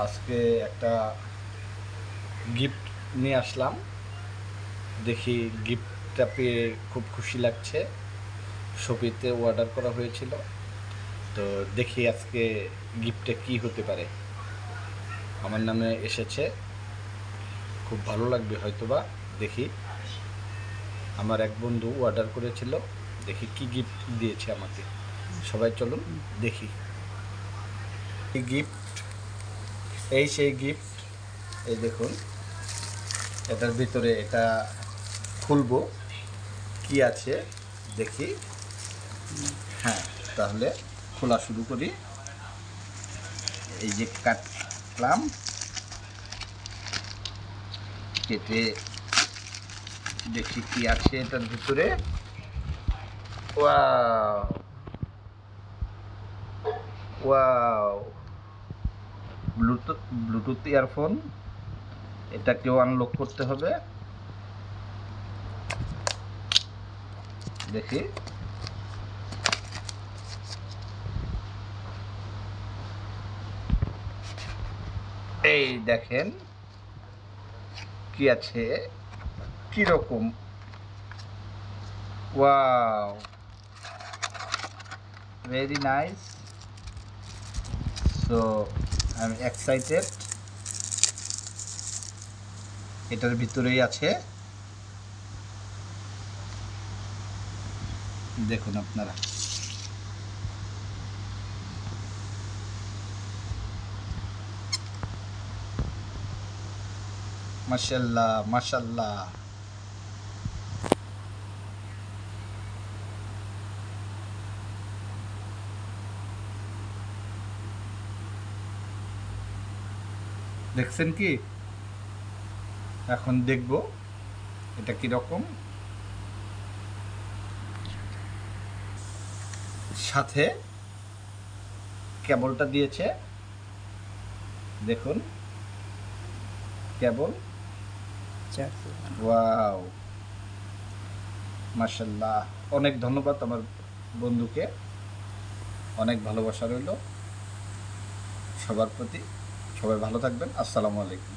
আজকে একটা গিফট নিয়ে আসলাম। দেখি গিফটটা পেয়ে খুব খুশি লাগছে। শপিতে অর্ডার করা হয়েছিল, তো দেখি আজকে গিফটটা কি হতে পারে। আমার নামে এসেছে, খুব ভালো লাগবে হয়তোবা। দেখি, আমার এক বন্ধু অর্ডার করেছিল, দেখি কি গিফট দিয়েছে আমাকে। সবাই চলুন দেখি। এই গিফট, এই সেই গিফট। এই দেখুন, এটার ভিতরে এটা খুলবো, কি আছে দেখি। হ্যাঁ, তাহলে খোলা শুরু করি। এই যে কাটলাম, কেটে দেখি কি আছে এটার ভিতরে। Wow wow, Bluetooth earphone. এটাকেও আনলক করতে হবে। দেখি, এই দেখেন কি আছে, কিরকম। Wow, very nice. So I am excited. এটার ভিতরেই আছে, দেখুন আপনারা। মাশাআল্লাহ মাশাআল্লাহ। দেখছেন কি? এখন দেখব এটা কীরকম। সাথে কেবলটা দিয়েছে, দেখুন কেবল। ওয়াও, মাশাআল্লাহ। অনেক ধন্যবাদ আমার বন্ধুকে, অনেক ভালোবাসা রইল সবার প্রতি। সবাই ভালো থাকবেন। আসসালামু আলাইকুম।